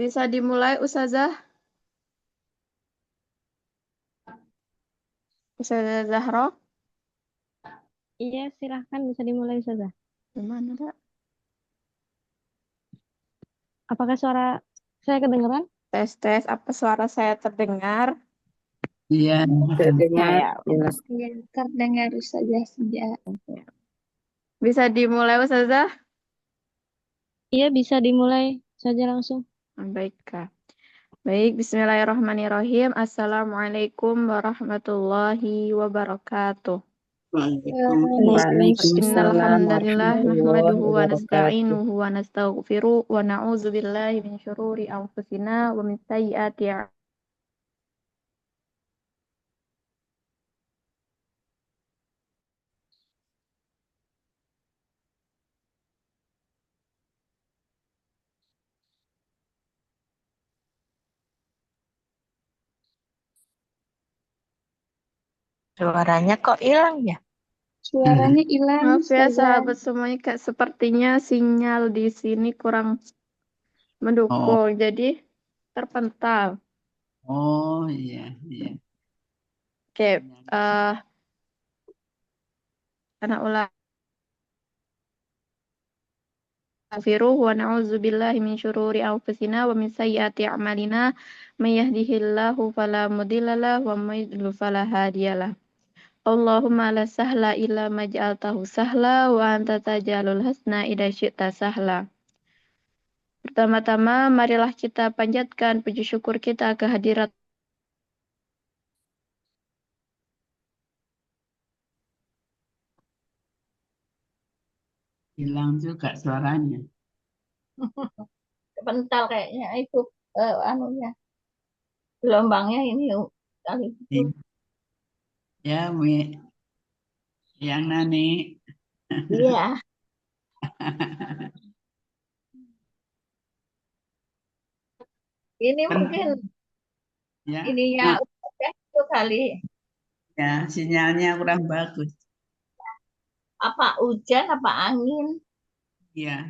Bisa dimulai Ustazah? Ustazah Zahra? Iya, silahkan bisa dimulai saja. Gimana, Kak? Apakah suara saya kedengaran? Tes, tes. Apa suara saya terdengar? Iya, Ya, terdengar ya. jelas. Ya, terdengar saja sejak. Bisa dimulai Ustazah? Iya, bisa dimulai saja langsung. Baik, Kak. Baik, bismillahirrahmanirrahim. Assalamualaikum warahmatullahi wabarakatuh. Innal Waalaikumsalam hamdalillah warahmatullahi nahmaduhu wa wabarakatuh. nasta'inuhu wa nastaghfiruh wa na'udzu billahi min syururi anfusina wa min sayyiati Suaranya kok hilang ya? Suaranya hilang Maaf ya saja. sahabat semuanya, Kak. Sepertinya sinyal di sini kurang Oh, mendukung, jadi terpental. oh iya, iya. Oke, eh karena ulah Astaghfiruh wa na'udzu billahi min syururi anfusina wa min sayyiati a'malina may yahdihillahu fala mudhillalah wa may yudlil fala hadiyalah. Allahumma la sahla illa ma ja'altahu sahla wa anta taj'alul hasna idza syi'ta sahla. Pertama-tama marilah kita panjatkan puji syukur kita kehadirat Hilang juga suaranya. Kepental kayaknya itu anunya gelombangnya ini kali itu. Iya. Ya, yang nani. Iya, ini mungkin Pen- ya, ininya ah, udah itu kali. ya, sinyalnya kurang bagus. Apa hujan apa angin? Iya,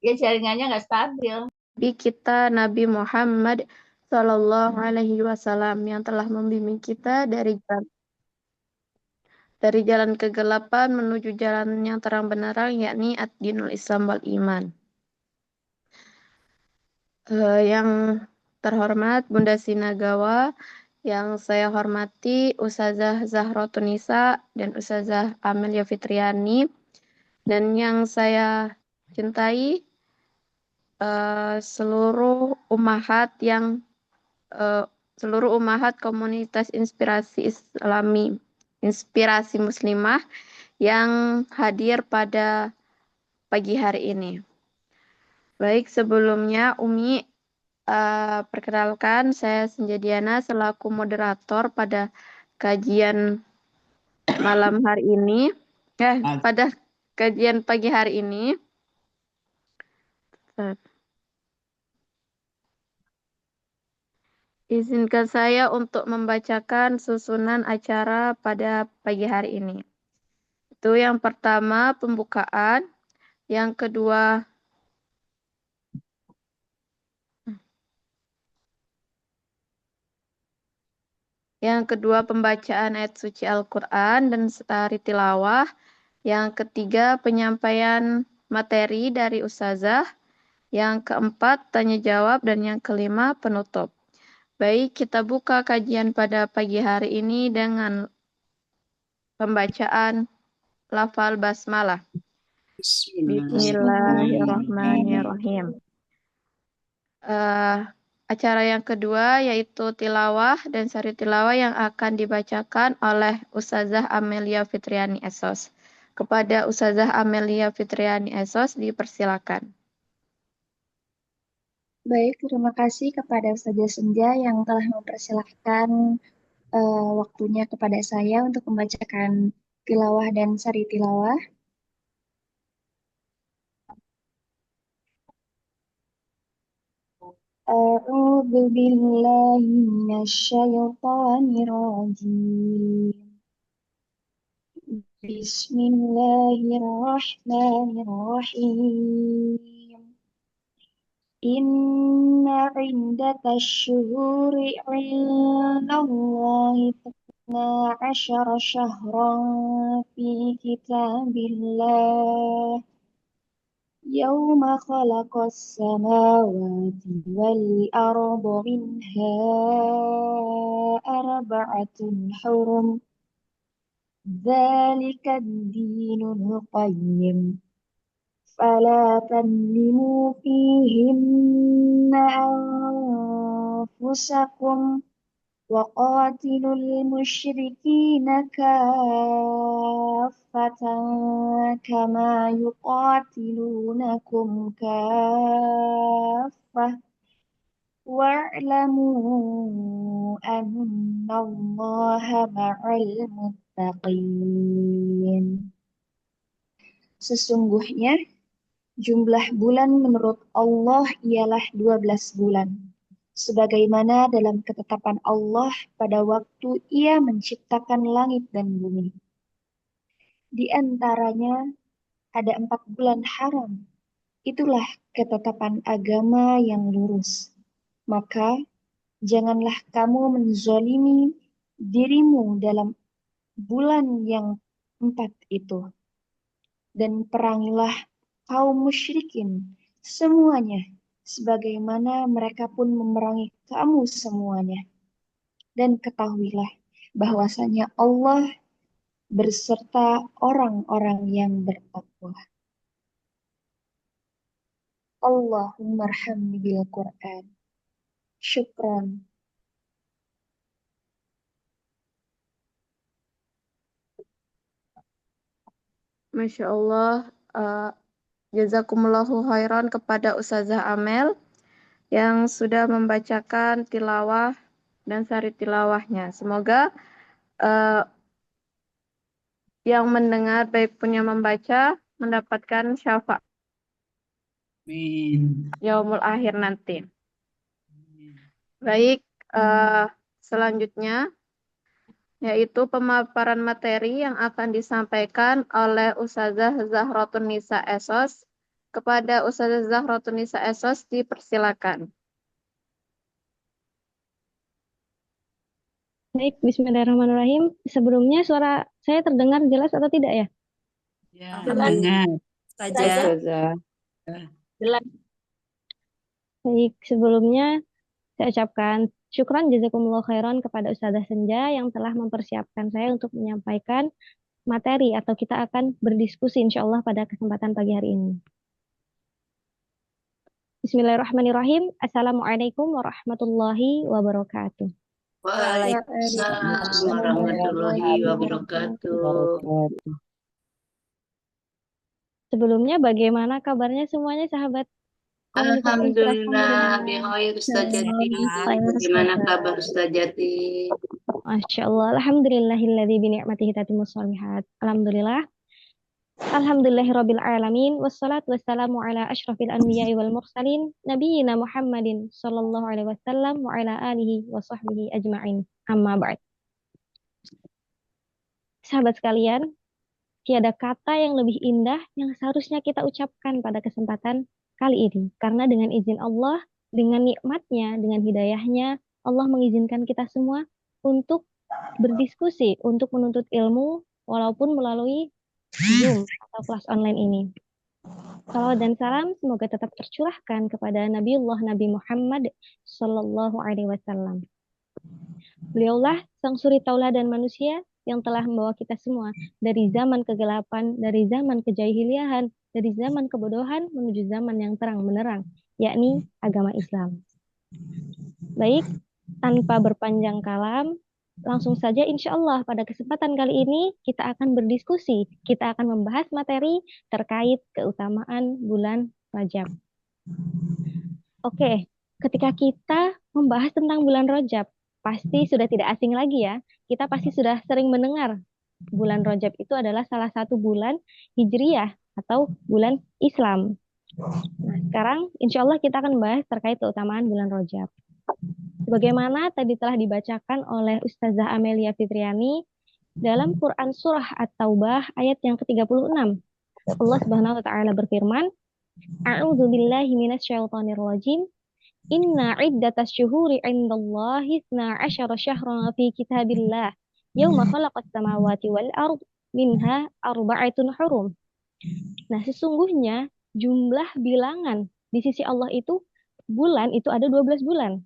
Ya jaringannya nggak stabil. kita Nabi Muhammad Sallallahu Alaihi Wasallam yang telah membimbing kita dari jalan kegelapan menuju jalan yang terang benderang, yakni ad-dinul Islam wal iman. Yang terhormat Bunda Sinagawa, yang saya hormati Ustazah Zahra Tunisa dan Ustazah Amelia Fitriani, dan yang saya cintai seluruh umahat eh, seluruh umahat komunitas inspirasi muslimah yang hadir pada pagi hari ini. Baik, sebelumnya Umi, perkenalkan saya Senja Diana selaku moderator pada kajian malam hari ini. Pada kajian pagi hari ini. Eh, Izinkan saya untuk membacakan susunan acara pada pagi hari ini. Itu yang pertama pembukaan, yang kedua pembacaan ayat suci Al-Quran dan setari tilawah. Yang ketiga penyampaian materi dari Ustazah. Yang keempat tanya jawab dan yang kelima penutup. Baik, kita buka kajian pada pagi hari ini dengan pembacaan lafal basmalah. Bismillahirrahmanirrahim. Bismillahirrahmanirrahim. Eh, Acara yang kedua yaitu tilawah dan sari tilawah yang akan dibacakan oleh Ustazah Amelia Fitriani Esos. Kepada Ustazah Amelia Fitriani Esos dipersilakan. Baik, terima kasih kepada Ustazah Senja yang telah mempersilahkan waktunya kepada saya untuk membacakan tilawah dan sari tilawah. A'udzu billahi minasyaitonir rajim. Bismillahirrahmanirrahim. إن عدة الشهور عند الله 12 شهرا في كتاب الله يوم خلق السماوات والأرض منها أربعة حرم ذلك الدين القيم فلا تظلموا فيهن أنفسكم وقاتلوا المشركين كافة كما يقاتلونكم كافة واعلموا أن الله مع المتقين. Sesungguhnya jumlah bulan menurut Allah ialah 12 bulan. Sebagaimana dalam ketetapan Allah pada waktu Ia menciptakan langit dan bumi. Di antaranya ada 4 bulan haram. Itulah ketetapan agama yang lurus. Maka janganlah kamu menzolimi dirimu dalam bulan yang 4 itu. Dan perangilah kaum musyrikin semuanya, sebagaimana mereka pun memerangi kamu semuanya. Dan ketahuilah bahwasanya Allah berserta orang-orang yang bertakwa. Allahumma arhamni bil Qur'an. Syukran. Masya Allah, jazakumullahu khairan kepada Ustazah Amel yang sudah membacakan tilawah dan sari tilawahnya. Semoga yang mendengar baik punya membaca mendapatkan syafaat Amin. yaumul akhir nanti. Amin. Baik, selanjutnya yaitu pemaparan materi yang akan disampaikan oleh Ustazah Zahratun Nisa Esos. Kepada Ustazah Zahratun Nisa Esos dipersilakan. Baik, bismillahirrahmanirrahim. Sebelumnya suara saya terdengar jelas atau tidak ya? Ya, dengar. Saja. Baik, sebelumnya saya ucapkan syukran jazakumullah khairan kepada Ustazah Senja yang telah mempersiapkan saya untuk menyampaikan materi atau kita akan berdiskusi insya Allah pada kesempatan pagi hari ini. Bismillahirrahmanirrahim. Assalamualaikum warahmatullahi wabarakatuh. Waalaikumsalam warahmatullahi wabarakatuh. Sebelumnya bagaimana kabarnya semuanya sahabat komunitas Inspirasi Alhamdulillah, Muhammadiyah? bihoir Ustazati. Bagaimana kabar Ustazati? Masya Allah, alhamdulillahilladzi bini'matihi tatimmus shalihat. Alhamdulillah. Alhamdulillahirabbil alamin wassalatu wassalamu ala asyrafil anbiya'i wal mursalin nabiyina Muhammadin sallallahu alaihi wasallam wa ala alihi wa sahbihi ajma'in. Amma ba'd. Sahabat sekalian, tiada kata yang lebih indah yang seharusnya kita ucapkan pada kesempatan kali ini. Karena dengan izin Allah, dengan nikmatnya, dengan hidayahnya, Allah mengizinkan kita semua untuk berdiskusi, untuk menuntut ilmu, walaupun melalui Zoom atau kelas online ini. Salawat dan salam semoga tetap tercurahkan kepada Nabiullah Nabi Muhammad Sallallahu Alaihi Wasallam. Beliaulah sang suri tauladan manusia yang telah membawa kita semua dari zaman kegelapan, dari zaman kejahiliahan, dari zaman kebodohan menuju zaman yang terang menerang, yakni agama Islam. Baik, tanpa berpanjang kalam, langsung saja insya Allah pada kesempatan kali ini kita akan berdiskusi, kita akan membahas materi terkait keutamaan bulan Rajab. Oke, ketika kita membahas tentang bulan Rajab, pasti sudah tidak asing lagi ya. Kita pasti sudah sering mendengar bulan Rajab itu adalah salah satu bulan Hijriyah atau bulan Islam. Nah, sekarang insya Allah kita akan membahas terkait keutamaan bulan Rajab. Sebagaimana tadi telah dibacakan oleh Ustazah Amelia Fitriani dalam Quran Surah At-Taubah ayat yang ke-36. Allah Subhanahu wa taala berfirman, A'udzu billahi minasyaitonir rajim. Inna iddatas syuhuri indallahi 12 syahran fi kitabillah. Yauma khalaqas samawati wal ard minha arba'atun hurum. Nah, sesungguhnya jumlah bilangan di sisi Allah itu bulan itu ada 12 bulan.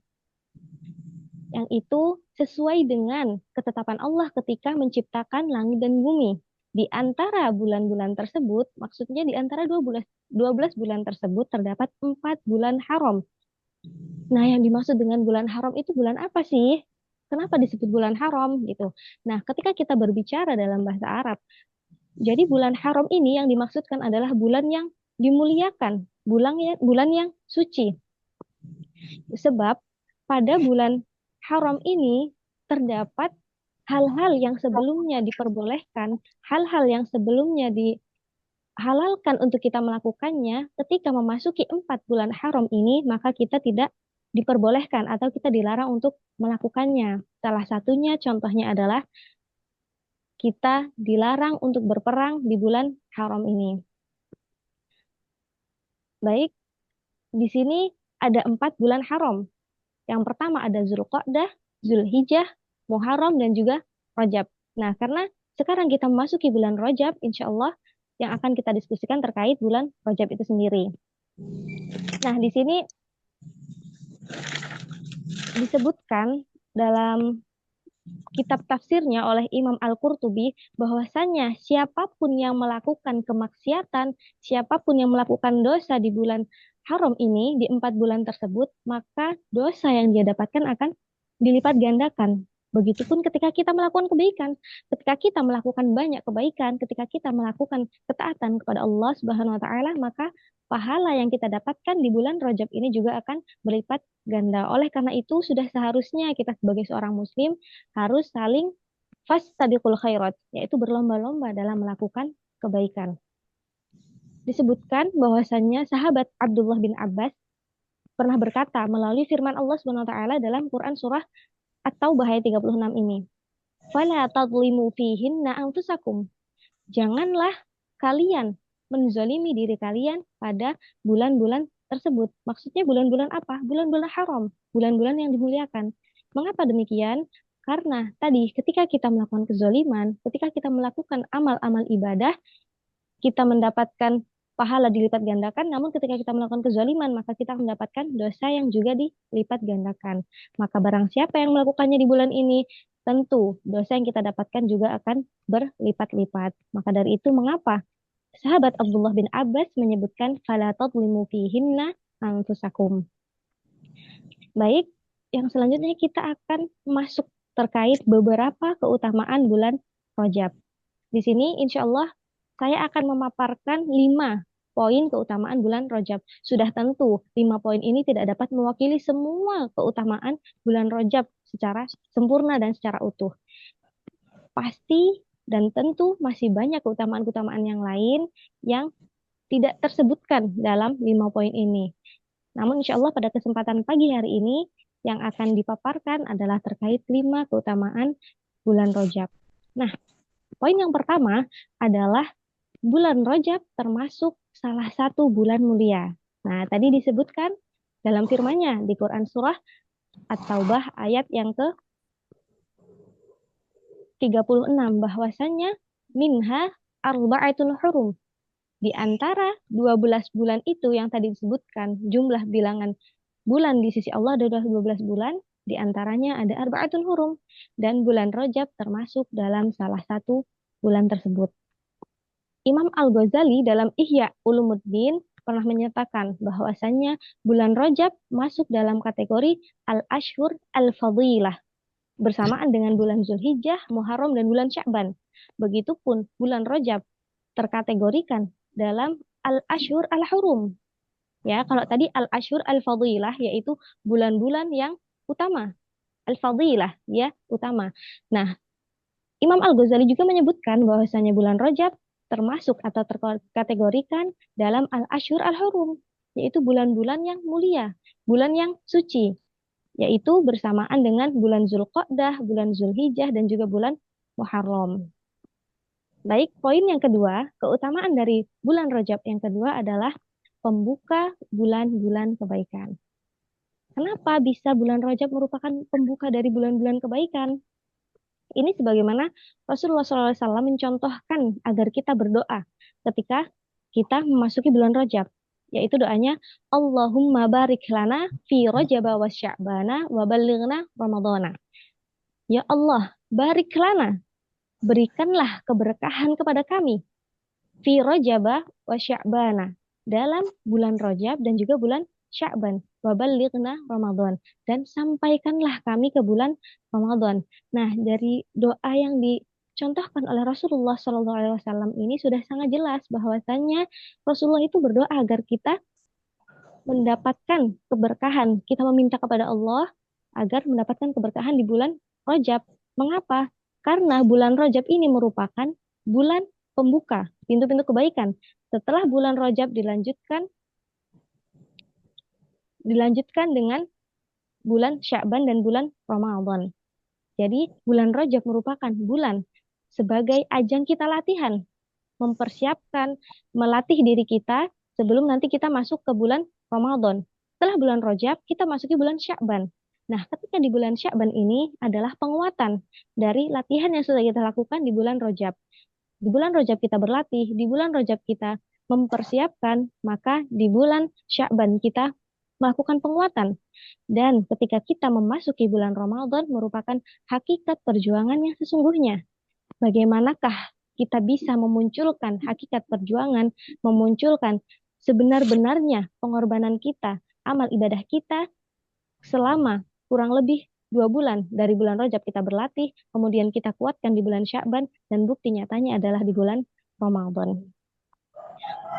Yang itu sesuai dengan ketetapan Allah ketika menciptakan langit dan bumi. Di antara bulan-bulan tersebut, maksudnya di antara 12 bulan tersebut terdapat 4 bulan haram. Nah, yang dimaksud dengan bulan haram itu bulan apa sih? Kenapa disebut bulan haram gitu? Nah, ketika kita berbicara dalam bahasa Arab, jadi bulan haram ini yang dimaksudkan adalah bulan yang dimuliakan, bulan yang suci. Sebab pada bulan haram ini terdapat hal-hal yang sebelumnya diperbolehkan, hal-hal yang sebelumnya dihalalkan untuk kita melakukannya. Ketika memasuki 4 bulan haram ini, maka kita tidak diperbolehkan atau kita dilarang untuk melakukannya. Salah satunya contohnya adalah kita dilarang untuk berperang di bulan haram ini. Baik, di sini ada 4 bulan haram. Yang pertama ada Zulqa'dah, Zulhijjah, Muharram, dan juga Rajab. Nah, karena sekarang kita memasuki bulan Rajab, insya Allah yang akan kita diskusikan terkait bulan Rajab itu sendiri. Nah, di sini disebutkan dalam kitab tafsirnya oleh Imam Al-Qurtubi bahwasanya siapapun yang melakukan kemaksiatan, siapapun yang melakukan dosa di bulan haram ini, di 4 bulan tersebut, maka dosa yang dia dapatkan akan dilipat gandakan. Begitupun ketika kita melakukan kebaikan, ketika kita melakukan banyak kebaikan, ketika kita melakukan ketaatan kepada Allah Subhanahu wa taala, maka pahala yang kita dapatkan di bulan Rajab ini juga akan berlipat ganda. Oleh karena itu, sudah seharusnya kita sebagai seorang muslim harus saling fastabiqul khairat, yaitu berlomba-lomba dalam melakukan kebaikan. Disebutkan bahwasannya sahabat Abdullah bin Abbas pernah berkata melalui firman Allah Subhanahu wa taala dalam Quran surah At-Taubah ayat 36 ini. Fala tadlimu fihinna anfusakum. Janganlah kalian menzalimi diri kalian pada bulan-bulan tersebut. Maksudnya bulan-bulan apa? Bulan-bulan haram, bulan-bulan yang dimuliakan. Mengapa demikian? Karena tadi ketika kita melakukan kezaliman, ketika kita melakukan amal-amal ibadah, kita mendapatkan pahala dilipat gandakan, namun ketika kita melakukan kezaliman, maka kita mendapatkan dosa yang juga dilipat gandakan. Maka barang siapa yang melakukannya di bulan ini, tentu dosa yang kita dapatkan juga akan berlipat-lipat. Maka dari itu mengapa sahabat Abdullah bin Abbas menyebutkan fala tadlimu fihinna anfusakum. Baik, yang selanjutnya kita akan masuk terkait beberapa keutamaan bulan Rajab. Di sini insya Allah saya akan memaparkan 5 poin keutamaan bulan Rajab. Sudah tentu 5 poin ini tidak dapat mewakili semua keutamaan bulan Rajab secara sempurna dan secara utuh. Pasti dan tentu masih banyak keutamaan-keutamaan yang lain yang tidak tersebutkan dalam 5 poin ini. Namun insya Allah pada kesempatan pagi hari ini yang akan dipaparkan adalah terkait 5 keutamaan bulan Rajab. Nah, poin yang pertama adalah bulan Rajab termasuk salah satu bulan mulia. Nah, tadi disebutkan dalam firman-Nya di Quran surah At-Taubah ayat yang ke-36 bahwasannya minha arba'atul hurum. Di antara 12 bulan itu yang tadi disebutkan, jumlah bilangan bulan di sisi Allah ada 12 bulan, di antaranya ada arba'atul hurum, dan bulan Rajab termasuk dalam salah satu bulan tersebut. Imam Al-Ghazali dalam Ihya Ulumuddin pernah menyatakan bahwasannya bulan Rajab masuk dalam kategori Al-Ashhur Al-Fadilah bersamaan dengan bulan Zulhijjah, Muharram, dan bulan Sya'ban. Begitupun bulan Rajab terkategorikan dalam Al-Ashhur Al-Hurum. Ya, kalau tadi Al-Ashhur Al-Fadilah yaitu bulan-bulan yang utama. Al-Fadilah ya, utama. Nah, Imam Al-Ghazali juga menyebutkan bahwasanya bulan Rajab termasuk atau terkategorikan dalam Al-Ashhur Al-Hurum, yaitu bulan-bulan yang mulia, bulan yang suci, yaitu bersamaan dengan bulan Zulqa'dah, bulan Zulhijjah, dan juga bulan Muharram. Baik, poin yang kedua, keutamaan dari bulan Rajab yang kedua adalah pembuka bulan-bulan kebaikan. Kenapa bisa bulan Rajab merupakan pembuka dari bulan-bulan kebaikan? Ini sebagaimana Rasulullah SAW mencontohkan agar kita berdoa ketika kita memasuki bulan Rajab, yaitu doanya Allahumma barik lana fi Rajaba wa Sya'bana wa ballighna Ramadana. Ya Allah, barik lana, berikanlah keberkahan kepada kami fi Rajaba wa Sya'bana, dalam bulan Rajab dan juga bulan Sya'ban, wa ballighna Ramadan, dan sampaikanlah kami ke bulan Ramadan. Nah, dari doa yang dicontohkan oleh Rasulullah SAW ini sudah sangat jelas bahwasannya Rasulullah itu berdoa agar kita mendapatkan keberkahan. Kita meminta kepada Allah agar mendapatkan keberkahan di bulan Rajab. Mengapa? Karena bulan Rajab ini merupakan bulan pembuka pintu-pintu kebaikan. Setelah bulan Rajab dilanjutkan dengan bulan Sya'ban dan bulan Ramadan. Jadi bulan Rajab merupakan bulan sebagai ajang kita latihan, mempersiapkan, melatih diri kita sebelum nanti kita masuk ke bulan Ramadan. Setelah bulan Rajab, kita masuki bulan Sya'ban. Nah, ketika di bulan Sya'ban ini adalah penguatan dari latihan yang sudah kita lakukan di bulan Rajab. Di bulan Rajab kita berlatih, di bulan Rajab kita mempersiapkan, maka di bulan Sya'ban kita melakukan penguatan. Dan ketika kita memasuki bulan Ramadan merupakan hakikat perjuangan yang sesungguhnya. Bagaimanakah kita bisa memunculkan hakikat perjuangan, memunculkan sebenar-benarnya pengorbanan kita, amal ibadah kita selama kurang lebih 2 bulan. Dari bulan Rajab kita berlatih, kemudian kita kuatkan di bulan Sya'ban, dan bukti nyatanya adalah di bulan Ramadan.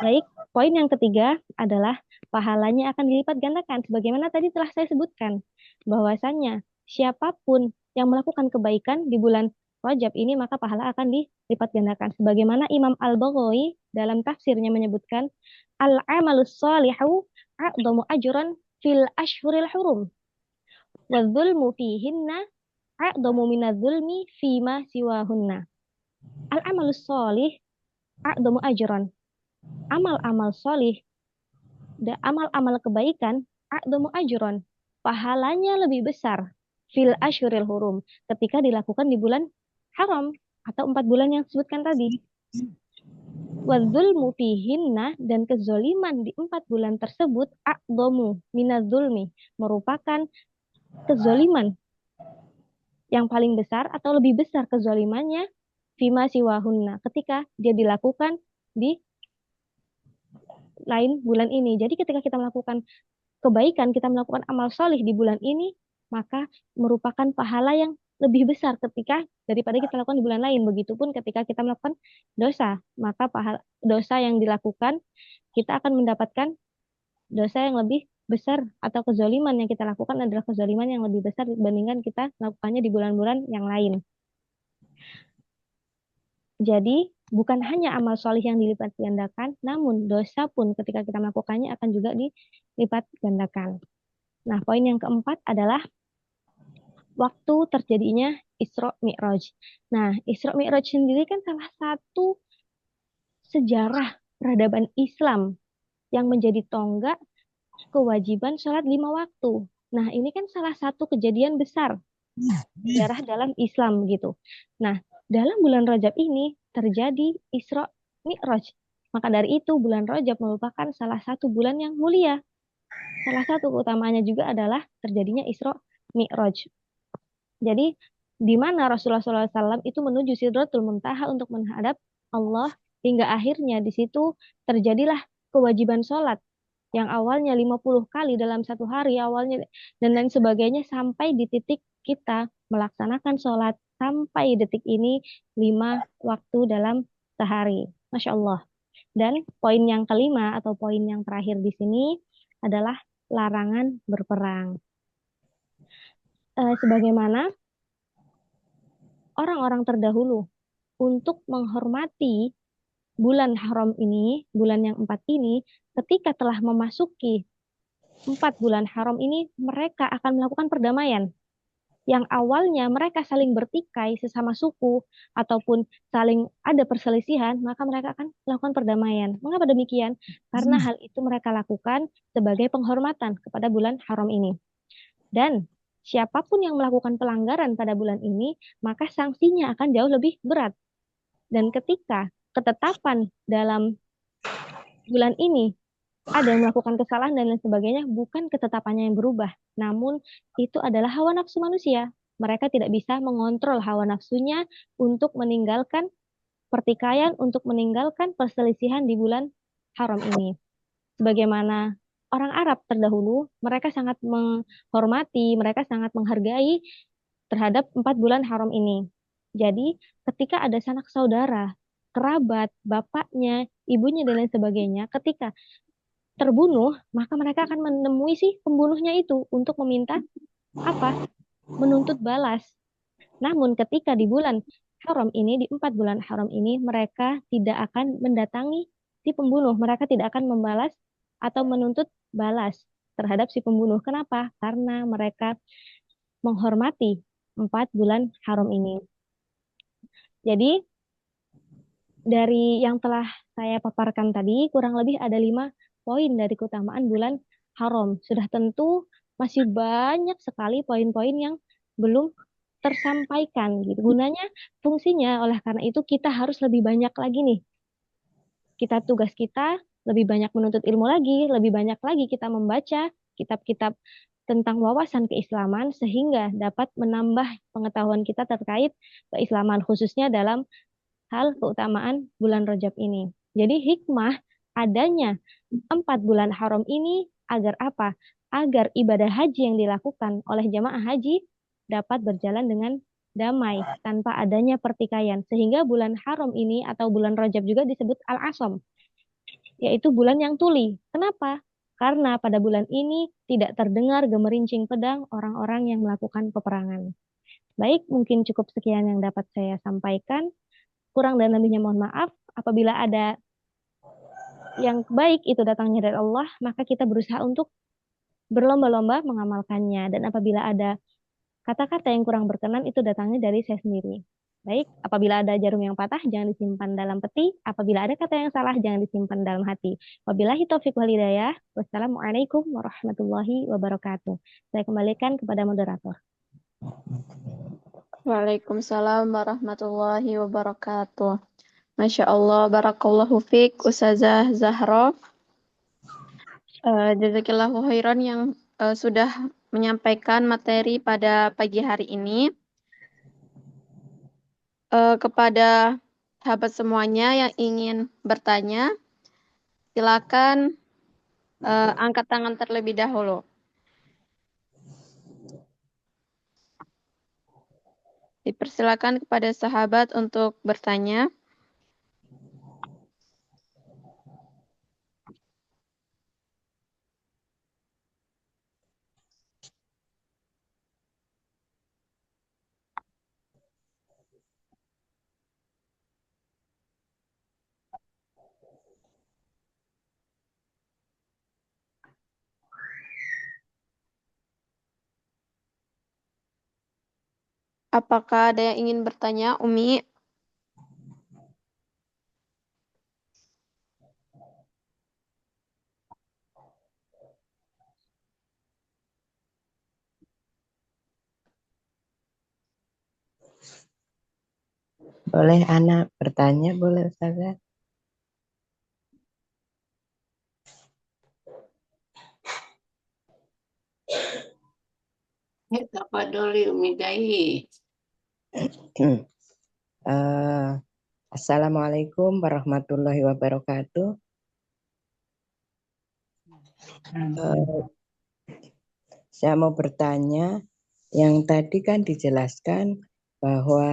Baik, poin yang ketiga adalah pahalanya akan dilipat gandakan. Sebagaimana tadi telah saya sebutkan, bahwasannya siapapun yang melakukan kebaikan di bulan Rajab ini, maka pahala akan dilipat gandakan. Sebagaimana Imam Al-Baghawi dalam tafsirnya menyebutkan, al-amalus shalihu a'dhamu ajran fil ashhuril hurum, wa dzulmu fihinna a'dhamu minadz-dzulmi fima siwahunna. Al-amalus shalih a'dhamu ajran. Amal-amal sholih, amal-amal kebaikan, a'dhamu ajron, pahalanya lebih besar fil asyuril hurum, ketika dilakukan di bulan haram atau 4 bulan yang disebutkan tadi. Wadzulmu fihinna, dan kezoliman di 4 bulan tersebut, a'dhamu minadzulmi, merupakan kezoliman yang paling besar atau lebih besar kezolimannya fima siwahunna, ketika dia dilakukan di lain bulan ini. Jadi ketika kita melakukan kebaikan, kita melakukan amal solih di bulan ini, maka merupakan pahala yang lebih besar ketika daripada kita lakukan di bulan lain. Begitupun ketika kita melakukan dosa, maka dosa yang dilakukan, kita akan mendapatkan dosa yang lebih besar, atau kezoliman yang kita lakukan adalah kezoliman yang lebih besar dibandingkan kita melakukannya di bulan-bulan yang lain. Jadi bukan hanya amal solih yang dilipat gandakan, namun dosa pun ketika kita melakukannya akan juga dilipat gandakan. Nah, poin yang keempat adalah waktu terjadinya Isra Mi'raj. Nah, Isra Mi'raj sendiri kan salah satu sejarah peradaban Islam yang menjadi tonggak kewajiban sholat 5 waktu. Nah, ini kan salah satu kejadian besar sejarah dalam Islam gitu. Nah, dalam bulan Rajab ini terjadi Isra Mi'raj. Maka dari itu bulan Rajab merupakan salah satu bulan yang mulia. Salah satu keutamanya juga adalah terjadinya Isra Mi'raj. Jadi di mana Rasulullah SAW itu menuju Sidratul Muntaha untuk menghadap Allah, hingga akhirnya di situ terjadilah kewajiban sholat yang awalnya 50 kali dalam satu hari awalnya dan lain sebagainya, sampai di titik kita melaksanakan sholat sampai detik ini 5 waktu dalam sehari. Masya Allah. Dan poin yang kelima atau poin yang terakhir di sini adalah larangan berperang. Sebagaimana orang-orang terdahulu untuk menghormati bulan haram ini, bulan yang 4 ini, ketika telah memasuki 4 bulan haram ini, mereka akan melakukan perdamaian, yang awalnya mereka saling bertikai sesama suku ataupun saling ada perselisihan, maka mereka akan melakukan perdamaian. Mengapa demikian? Karena hal itu mereka lakukan sebagai penghormatan kepada bulan haram ini. Dan siapapun yang melakukan pelanggaran pada bulan ini, maka sanksinya akan jauh lebih berat. Dan ketika ketetapan dalam bulan ini ada yang melakukan kesalahan dan lain sebagainya, bukan ketetapannya yang berubah, namun itu adalah hawa nafsu manusia. Mereka tidak bisa mengontrol hawa nafsunya untuk meninggalkan pertikaian, untuk meninggalkan perselisihan di bulan haram ini. Sebagaimana orang Arab terdahulu, mereka sangat menghormati, mereka sangat menghargai terhadap 4 bulan haram ini. Jadi, ketika ada sanak saudara, kerabat, bapaknya, ibunya, dan lain sebagainya, ketika terbunuh, maka mereka akan menemui si pembunuhnya itu untuk meminta apa? Menuntut balas. Namun ketika di bulan haram ini, di 4 bulan haram ini, mereka tidak akan mendatangi si pembunuh. Mereka tidak akan membalas atau menuntut balas terhadap si pembunuh. Kenapa? Karena mereka menghormati 4 bulan haram ini. Jadi, dari yang telah saya paparkan tadi, kurang lebih ada 5 poin dari keutamaan bulan haram. Sudah tentu masih banyak sekali poin-poin yang belum tersampaikan gitu. Gunanya, fungsinya, oleh karena itu kita harus lebih banyak lagi nih. Tugas kita lebih banyak menuntut ilmu lagi, lebih banyak lagi kita membaca kitab-kitab tentang wawasan keislaman sehingga dapat menambah pengetahuan kita terkait keislaman khususnya dalam hal keutamaan bulan Rajab ini. Jadi hikmah adanya 4 bulan haram ini agar apa? Agar ibadah haji yang dilakukan oleh jamaah haji dapat berjalan dengan damai tanpa adanya pertikaian. Sehingga bulan haram ini atau bulan Rajab juga disebut Al-Asham, yaitu bulan yang tuli. Kenapa? Karena pada bulan ini tidak terdengar gemerincing pedang orang-orang yang melakukan peperangan. Baik, mungkin cukup sekian yang dapat saya sampaikan. Kurang dan lebihnya mohon maaf. Apabila ada yang baik itu datangnya dari Allah, maka kita berusaha untuk berlomba-lomba mengamalkannya. Dan apabila ada kata-kata yang kurang berkenan, itu datangnya dari saya sendiri. Baik, apabila ada jarum yang patah, jangan disimpan dalam peti. Apabila ada kata yang salah, jangan disimpan dalam hati. Wabillahi taufiq wal hidayah. Wassalamualaikum warahmatullahi wabarakatuh. Saya kembalikan kepada moderator. Waalaikumsalam warahmatullahi wabarakatuh. Masya Allah, barakallahu fiq, Ustazah Zahra. Jazakillahu khairan yang sudah menyampaikan materi pada pagi hari ini. Kepada sahabat semuanya yang ingin bertanya, silakan angkat tangan terlebih dahulu. Dipersilakan kepada sahabat untuk bertanya. Apakah ada yang ingin bertanya, Umi? Boleh anak bertanya, boleh Ustazah? Tafadholi Umi Gai. Assalamualaikum warahmatullahi wabarakatuh. Saya mau bertanya, yang tadi kan dijelaskan bahwa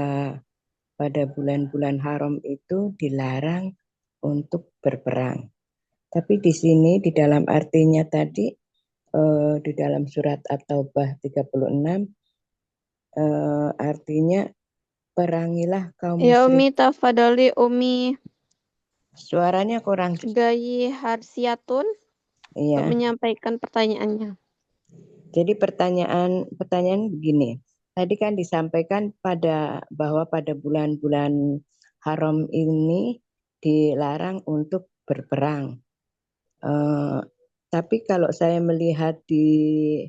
pada bulan-bulan haram itu dilarang untuk berperang. Tapi di sini di dalam artinya tadi di dalam surat At-Taubah 36 artinya perangilah kaum Ya musyrik. Umi, tafadholi Umi Suaranya kurang. Gai Harsiatun untuk Iya. menyampaikan pertanyaannya. Jadi pertanyaan begini. tadi kan disampaikan bahwa pada bulan-bulan haram ini dilarang untuk berperang. Tapi kalau saya melihat di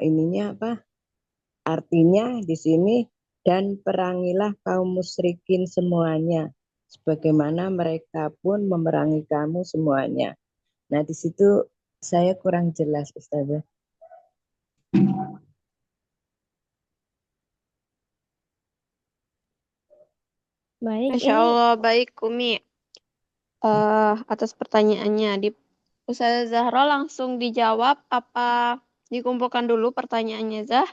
ininya artinya di sini, dan perangilah kaum musyrikin semuanya, sebagaimana mereka pun memerangi kamu semuanya. Nah, di situ saya kurang jelas, Ustazah. Baik, Masya ini Allah, baik Umi. Atas pertanyaannya. Ustazah Zahra langsung dijawab apa dikumpulkan dulu pertanyaannya, Zah?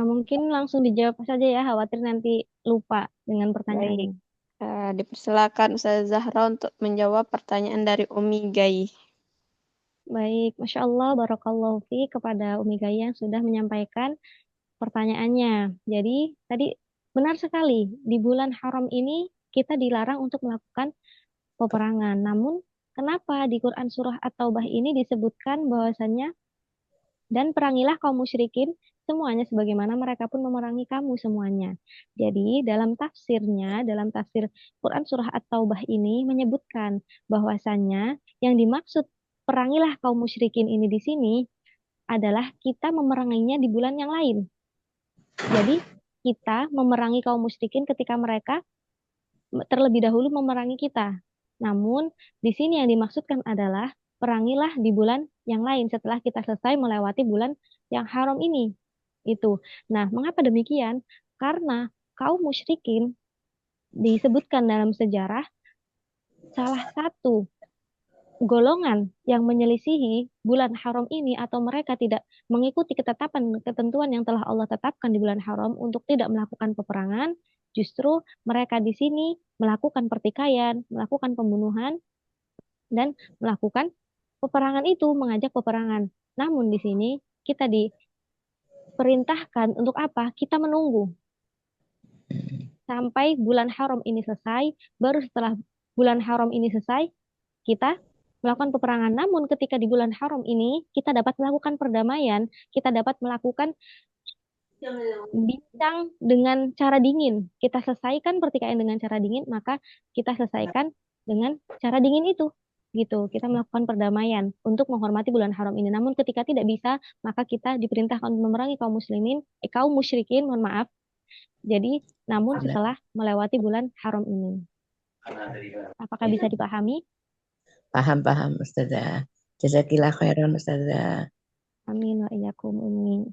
mungkin langsung dijawab saja ya, khawatir nanti lupa dengan Baik. pertanyaannya. Dipersilakan Ustazah Zahra untuk menjawab pertanyaan dari Umi Gai. Baik, Masya Allah, Barakallahu fi kepada Umi Gaya yang sudah menyampaikan pertanyaannya. Jadi, tadi benar sekali, di bulan haram ini kita dilarang untuk melakukan peperangan. Namun, kenapa di Quran Surah At-Taubah ini disebutkan bahwasannya, dan perangilah kaum musyrikin semuanya sebagaimana mereka pun memerangi kamu semuanya. Jadi dalam tafsirnya, dalam tafsir Quran Surah At-Taubah ini menyebutkan bahwasannya yang dimaksud perangilah kaum musyrikin ini di sini adalah kita memeranginya di bulan yang lain. Jadi kita memerangi kaum musyrikin ketika mereka terlebih dahulu memerangi kita. Namun di sini yang dimaksudkan adalah perangilah di bulan yang lain setelah kita selesai melewati bulan yang haram ini. Itu. Nah, mengapa demikian? Karena kaum musyrikin disebutkan dalam sejarah salah satu golongan yang menyelisihi bulan haram ini atau mereka tidak mengikuti ketetapan ketentuan yang telah Allah tetapkan di bulan haram untuk tidak melakukan peperangan, justru mereka di sini melakukan pertikaian, melakukan pembunuhan, dan melakukan peperangan itu, mengajak peperangan. Namun di sini kita diperintahkan untuk apa? Kita menunggu sampai bulan haram ini selesai, baru setelah bulan haram ini selesai, kita melakukan peperangan. Namun ketika di bulan haram ini, kita dapat melakukan perdamaian, kita dapat melakukan bincang dengan cara dingin. Kita selesaikan pertikaian dengan cara dingin, maka kita selesaikan dengan cara dingin itu. Gitu, kita melakukan perdamaian untuk menghormati bulan haram ini. Namun ketika tidak bisa, maka kita diperintahkan untuk memerangi kaum musyrikin, mohon maaf. Jadi, namun setelah melewati bulan haram ini. Apakah bisa dipahami? Paham, Ustazah. Jazakillah khairan, Ustazah. Amin wa iyyakum amin.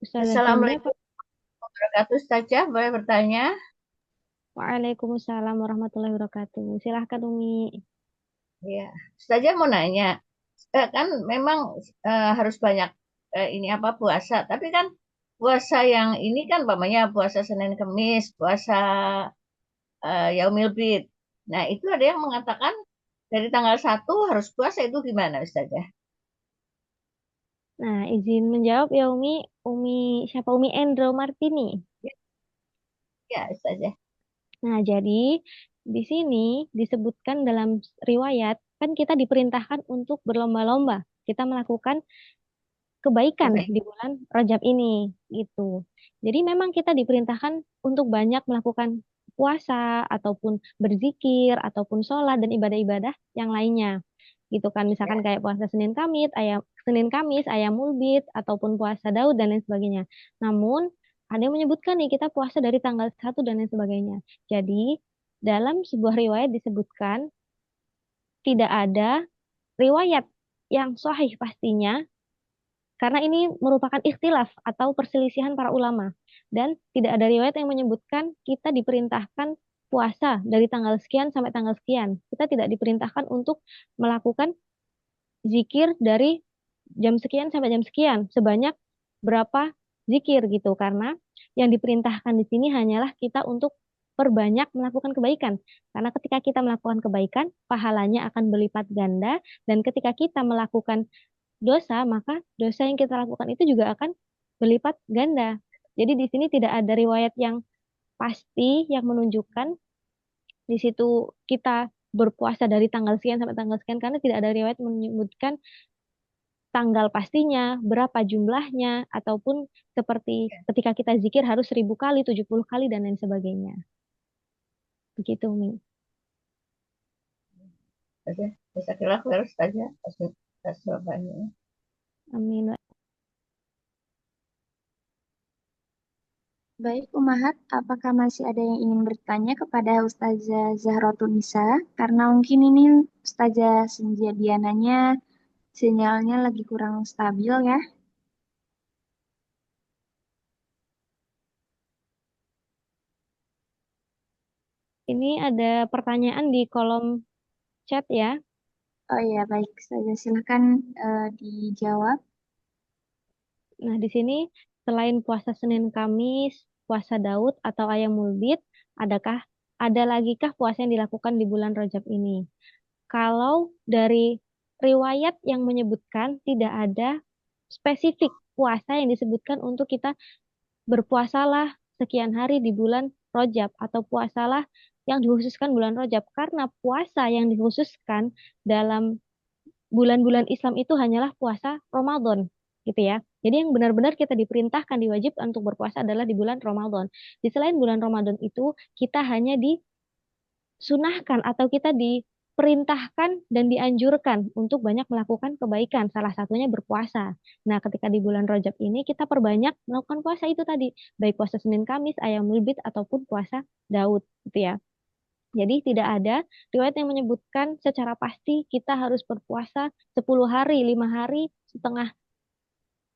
Ustazah Chandra, Assalamualaikum warahmatullahi wabarakatuh. Ustazah, boleh bertanya? Waalaikumsalam warahmatullahi wabarakatuh. Silahkan Umi. Ya, Ustazah mau nanya. Kan memang harus banyak ini puasa, tapi kan puasa yang ini kan umpamanya puasa Senin Kemis, puasa Yaumil Bid. Nah, itu ada yang mengatakan dari tanggal 1 harus puasa, itu gimana Ustazah? Nah, izin menjawab ya siapa Umi Endro Martini. Ya, Ustazah. Nah, jadi di sini disebutkan dalam riwayat, kan kita diperintahkan untuk berlomba-lomba. Kita melakukan kebaikan Baik. di bulan Rajab ini, gitu. Jadi memang kita diperintahkan untuk banyak melakukan puasa, ataupun berzikir, ataupun sholat, dan ibadah-ibadah yang lainnya. Gitu kan, misalkan Ya. kayak puasa Senin Kamis, ayam mulbit, ataupun puasa Daud, dan lain sebagainya. Namun, ada yang menyebutkan nih, kita puasa dari tanggal 1 dan lain sebagainya. Jadi, dalam sebuah riwayat disebutkan, tidak ada riwayat yang sahih pastinya, karena ini merupakan ikhtilaf atau perselisihan para ulama. Dan tidak ada riwayat yang menyebutkan kita diperintahkan puasa dari tanggal sekian sampai tanggal sekian. Kita tidak diperintahkan untuk melakukan zikir dari jam sekian sampai jam sekian, sebanyak berapa zikir gitu. Karena yang diperintahkan di sini hanyalah kita untuk perbanyak melakukan kebaikan. Karena ketika kita melakukan kebaikan, pahalanya akan berlipat ganda, dan ketika kita melakukan dosa, maka dosa yang kita lakukan itu juga akan berlipat ganda. Jadi di sini tidak ada riwayat yang pasti yang menunjukkan di situ kita berpuasa dari tanggal sekian sampai tanggal sekian, karena tidak ada riwayat menyebutkan tanggal pastinya, berapa jumlahnya, ataupun seperti ketika kita zikir harus 1000 kali, 70 kali, dan lain sebagainya. Begitu, Mi. Ustazah. Jazakallah khair Ustazah atas jawabannya. Amin. Baik, Umahat, apakah masih ada yang ingin bertanya kepada Ustazah Zahrotul Nisa? Karena mungkin ini Ustazah Senja Diananya sinyalnya lagi kurang stabil ya. Ini ada pertanyaan di kolom chat ya. Oh iya, baik. Ustazah silakan dijawab. Nah, di sini selain puasa Senin Kamis, puasa Daud atau ayam mulbit, ada lagi kah puasa yang dilakukan di bulan Rajab ini? Kalau dari riwayat yang menyebutkan, tidak ada spesifik puasa yang disebutkan untuk kita berpuasalah sekian hari di bulan Rajab, atau puasalah yang dikhususkan bulan Rajab, karena puasa yang dikhususkan dalam bulan-bulan Islam itu hanyalah puasa Ramadan, gitu ya. Jadi yang benar-benar kita diperintahkan, diwajibkan untuk berpuasa adalah di bulan Ramadan. Di selain bulan Ramadan itu, kita hanya disunahkan atau kita diperintahkan dan dianjurkan untuk banyak melakukan kebaikan, salah satunya berpuasa. Nah, ketika di bulan Rajab ini kita perbanyak melakukan puasa itu tadi, baik puasa Senin Kamis, ayam mulbit, ataupun puasa Daud, gitu ya. Jadi tidak ada riwayat yang menyebutkan secara pasti kita harus berpuasa 10 hari, 5 hari, setengah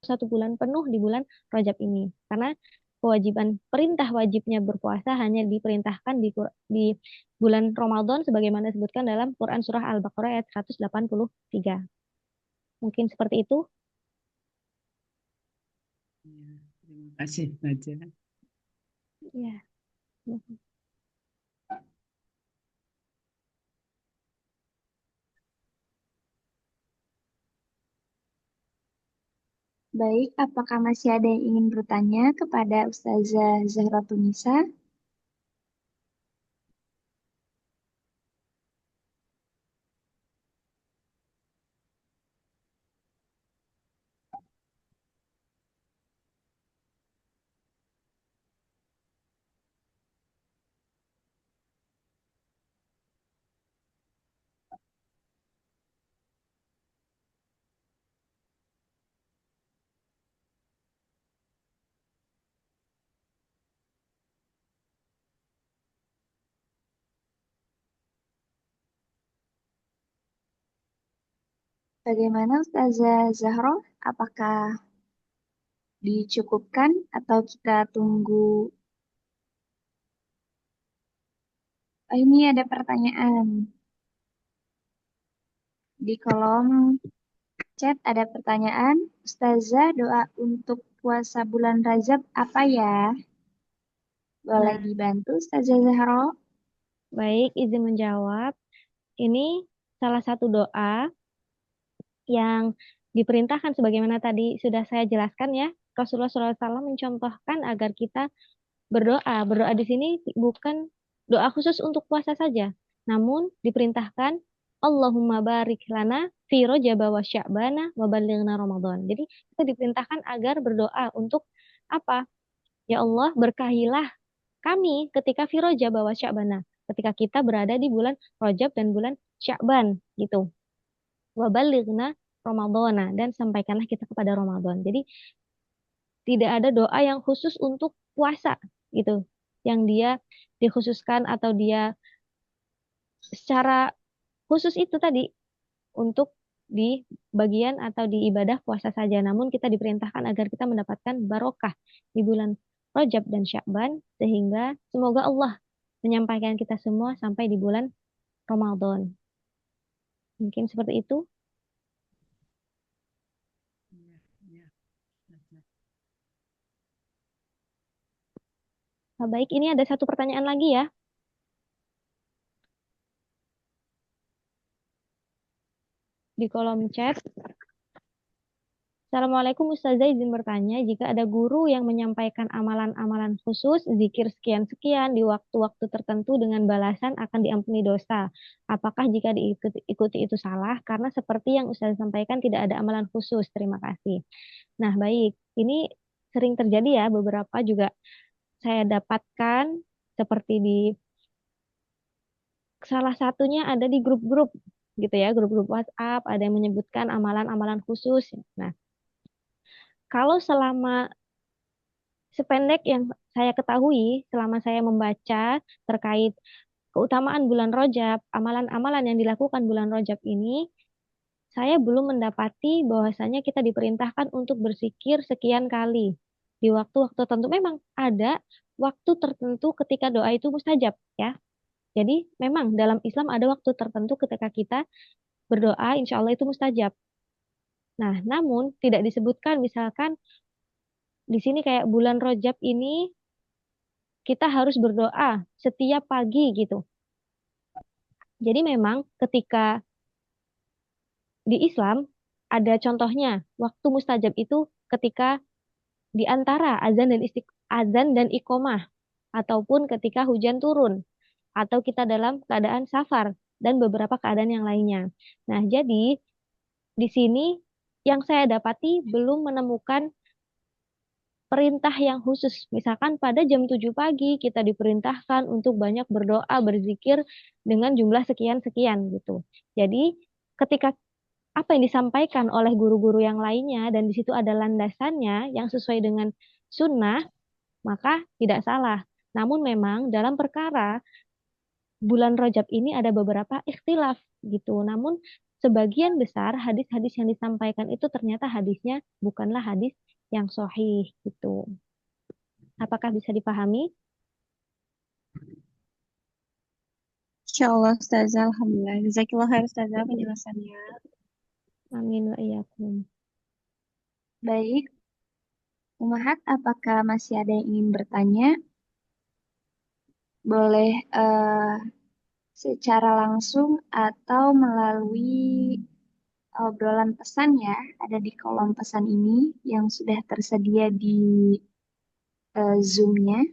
1 bulan penuh di bulan Rajab ini. Karena kewajiban perintah wajibnya berpuasa hanya diperintahkan di bulan Ramadan sebagaimana disebutkan dalam Quran Surah Al-Baqarah ayat 183. Mungkin seperti itu. Ya, terima kasih Naja. Ya. Baik, apakah masih ada yang ingin bertanya kepada Ustazah Zahrotul Nisa? Bagaimana Ustazah Zahro? Apakah dicukupkan atau kita tunggu? Oh, ini ada pertanyaan di kolom chat ada pertanyaan. Ustazah, doa untuk puasa bulan Rajab apa ya? Boleh Nah, dibantu Ustazah Zahro? baik, izin menjawab. Ini salah satu doa yang diperintahkan sebagaimana tadi sudah saya jelaskan ya. Rasulullah SAW mencontohkan agar kita berdoa. Berdoa di sini bukan doa khusus untuk puasa saja, namun diperintahkan Allahumma barik lana fi Rajab wa Sya'bana wa ballighna Ramadan. Jadi kita diperintahkan agar berdoa untuk apa? Ya Allah, berkahilah kami ketika fi Rajab wa Sya'bana, ketika kita berada di bulan Rajab dan bulan Sya'ban gitu. Wa ballighna Ramadana, dan sampaikanlah kita kepada Ramadan. Jadi tidak ada doa yang khusus untuk puasa gitu, yang dia dikhususkan atau dia secara khusus itu tadi untuk di bagian atau di ibadah puasa saja. Namun kita diperintahkan agar kita mendapatkan barokah di bulan Rajab dan Sya'ban, sehingga semoga Allah menyampaikan kita semua sampai di bulan Ramadan. Mungkin seperti itu. Iya, iya, Ustazah. Nah, baik, ini ada satu pertanyaan lagi ya di kolom chat. Assalamualaikum Ustazah, izin bertanya, jika ada guru yang menyampaikan amalan-amalan khusus, zikir sekian-sekian di waktu-waktu tertentu dengan balasan akan diampuni dosa. Apakah jika diikuti itu salah? Karena seperti yang Ustazah sampaikan tidak ada amalan khusus. Terima kasih. Nah, baik. Ini sering terjadi ya, beberapa juga saya dapatkan seperti di salah satunya ada di grup-grup gitu ya, grup-grup WhatsApp, ada yang menyebutkan amalan-amalan khusus. Nah, kalau selama sependek yang saya ketahui, selama saya membaca terkait keutamaan bulan Rajab, amalan-amalan yang dilakukan bulan Rajab ini, saya belum mendapati bahwasanya kita diperintahkan untuk berzikir sekian kali di waktu-waktu tertentu. Memang ada waktu tertentu ketika doa itu mustajab ya. Jadi memang dalam Islam ada waktu tertentu ketika kita berdoa, insya Allah itu mustajab. Nah, namun tidak disebutkan misalkan di sini kayak bulan Rajab ini kita harus berdoa setiap pagi gitu. Jadi memang ketika di Islam ada contohnya, waktu mustajab itu ketika di antara azan dan iqomah, ataupun ketika hujan turun, atau kita dalam keadaan safar dan beberapa keadaan yang lainnya. Nah, jadi di sini yang saya dapati belum menemukan perintah yang khusus. Misalkan pada jam 7 pagi kita diperintahkan untuk banyak berdoa, berzikir dengan jumlah sekian-sekian gitu. Jadi ketika apa yang disampaikan oleh guru-guru yang lainnya dan di situ ada landasannya yang sesuai dengan sunnah, maka tidak salah. Namun memang dalam perkara bulan Rajab ini ada beberapa ikhtilaf gitu. Namun sebagian besar hadis-hadis yang disampaikan itu ternyata hadisnya bukanlah hadis yang sahih gitu. Apakah bisa dipahami? Insya Allah Ustazah, Alhamdulillah. Jazakillah khair Ustazah penjelasannya. Amin wa iyyakum. Baik, Umahat, apakah masih ada yang ingin bertanya? Boleh secara langsung atau melalui obrolan pesan ya, ada di kolom pesan ini yang sudah tersedia di Zoom-nya.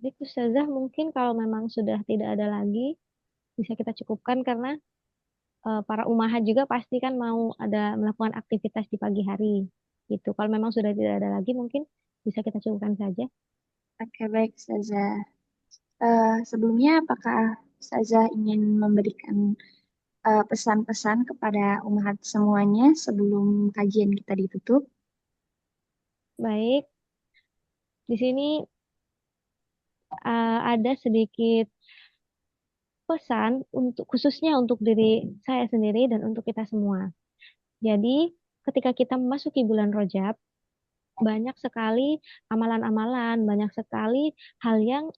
Jadi Ustazah mungkin kalau memang sudah tidak ada lagi bisa kita cukupkan karena para umahat juga pasti kan mau ada melakukan aktivitas di pagi hari gitu. Kalau memang sudah tidak ada lagi mungkin bisa kita cukupkan saja. Oke, baik Ustazah. Sebelumnya apakah Ustazah ingin memberikan pesan-pesan kepada umat semuanya sebelum kajian kita ditutup. Baik, di sini ada sedikit pesan untuk khususnya untuk diri saya sendiri dan untuk kita semua. Jadi, ketika kita memasuki bulan Rajab, banyak sekali amalan-amalan, banyak sekali hal yang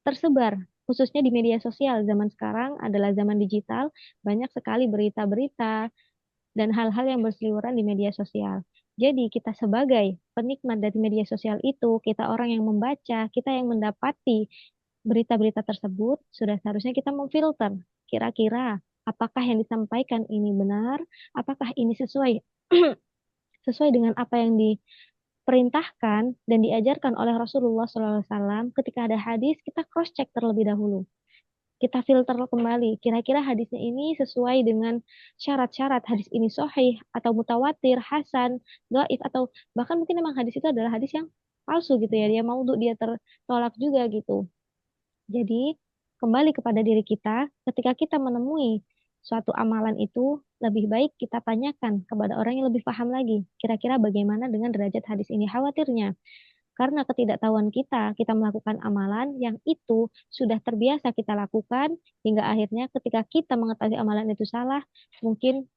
tersebar, khususnya di media sosial. Zaman sekarang adalah zaman digital, banyak sekali berita-berita dan hal-hal yang berseliweran di media sosial. Jadi kita sebagai penikmat dari media sosial itu, kita orang yang membaca, kita yang mendapati berita-berita tersebut, sudah seharusnya kita memfilter. Kira-kira apakah yang disampaikan ini benar? Apakah ini sesuai sesuai dengan apa yang diperintahkan dan diajarkan oleh Rasulullah SAW? Ketika ada hadis, kita cross check terlebih dahulu. Kita filter kembali, kira-kira hadisnya ini sesuai dengan syarat-syarat, hadis ini sahih atau mutawatir, hasan, dhaif, atau bahkan mungkin memang hadis itu adalah hadis yang palsu gitu ya, dia maudhu, dia tertolak juga gitu. Jadi kembali kepada diri kita, ketika kita menemui suatu amalan itu, lebih baik kita tanyakan kepada orang yang lebih paham lagi, kira-kira bagaimana dengan derajat hadis ini. Khawatirnya karena ketidaktahuan kita melakukan amalan yang itu sudah terbiasa kita lakukan, hingga akhirnya ketika kita mengetahui amalan itu salah, mungkin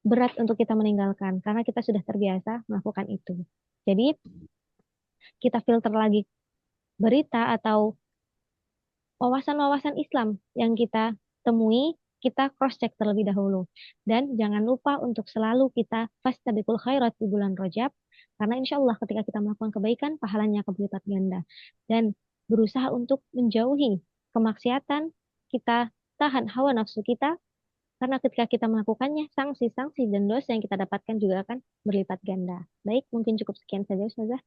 berat untuk kita meninggalkan, karena kita sudah terbiasa melakukan itu. Jadi, kita filter lagi berita atau wawasan-wawasan Islam yang kita temui, kita cross-check terlebih dahulu. Dan jangan lupa untuk selalu kita fastabiqul khairat di bulan Rajab, karena insya Allah ketika kita melakukan kebaikan, pahalanya berlipat ganda. Dan berusaha untuk menjauhi kemaksiatan, kita tahan hawa nafsu kita, karena ketika kita melakukannya, sanksi-sanksi dan dosa yang kita dapatkan juga akan berlipat ganda. Baik, mungkin cukup sekian saja Ustazah.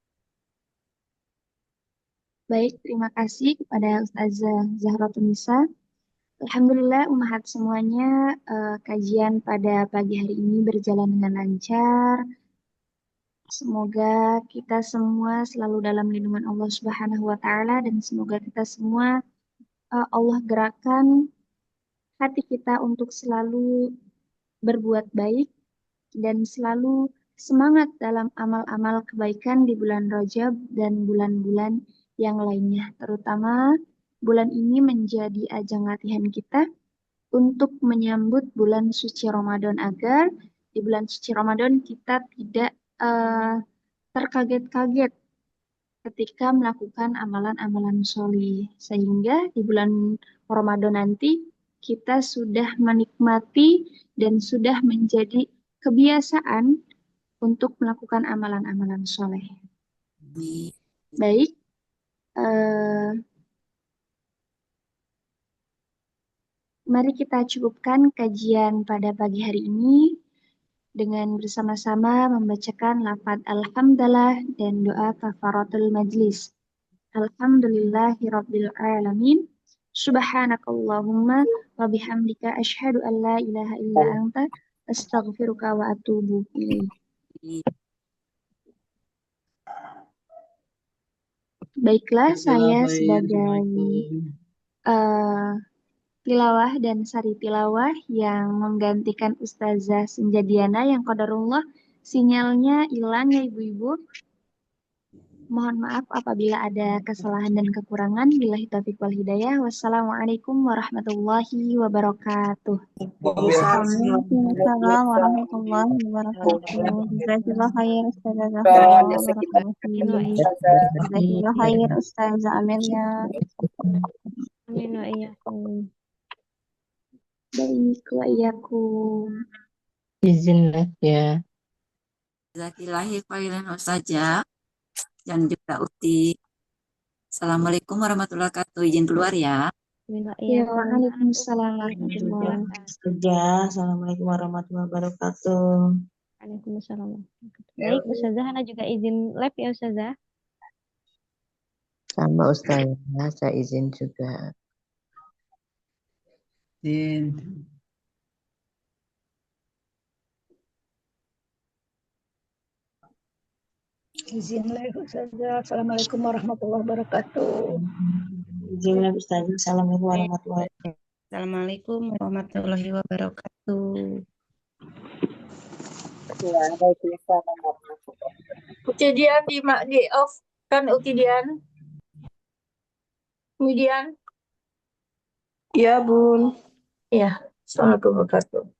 Baik, terima kasih kepada Ustazah Zahratun Nisa. Alhamdulillah umat semuanya, kajian pada pagi hari ini berjalan dengan lancar. Semoga kita semua selalu dalam lindungan Allah Subhanahu wa Ta'ala, dan semoga kita semua Allah gerakan hati kita untuk selalu berbuat baik dan selalu semangat dalam amal-amal kebaikan di bulan Rajab dan bulan-bulan yang lainnya. Terutama bulan ini menjadi ajang latihan kita untuk menyambut bulan suci Ramadan, agar di bulan suci Ramadan kita tidak terkaget-kaget ketika melakukan amalan-amalan sholih, sehingga di bulan Ramadan nanti kita sudah menikmati dan sudah menjadi kebiasaan untuk melakukan amalan-amalan soleh. Baik, mari kita cukupkan kajian pada pagi hari ini dengan bersama-sama membacakan lafaz alhamdulillah dan doa kafaratul majlis. Alhamdulillahirabbil alamin. Subhanakallahumma wa bihamdika asyhadu an la ilaha illa anta astaghfiruka wa atubu ilaik. Baiklah, saya sebagai tilawah dan sari tilawah yang menggantikan Ustazah Senjadiana yang qadarullah sinyalnya hilang ya ibu-ibu. Mohon maaf apabila ada kesalahan dan kekurangan. Billahi taufiq wal hidayah. Wassalamualaikum warahmatullahi wabarakatuh. Waalaikumsalam warahmatullahi wabarakatuh. Jazakallah khair Ustazah Zahra. Jazakallah khair Ustazah Amelia. Amin wa iyyakum. Baik, wa iyyakum. Izin ya. Jazakillahi khairan Ustazah dan juga Uti. Assalamualaikum warahmatullahi wabarakatuh. Izin keluar ya. Amin wa Ya, iyyakum. waalaikumsalam warahmatullahi wabarakatuh. Assalamualaikum warahmatullahi wabarakatuh. Waalaikumsalam. Baik, Ustazah Hana juga izin live ya Ustazah. Sama Ustazah, saya izin juga. Izin. Izin live Ustazah. Assalamualaikum warahmatullahi wabarakatuh. Izin Ustazah. Assalamualaikum warahmatullahi wabarakatuh. Assalamualaikum warahmatullahi wabarakatuh. Kemudian di off kan kemudian. Ya, Bun. Ya, assalamualaikum warahmatullahi wabarakatuh.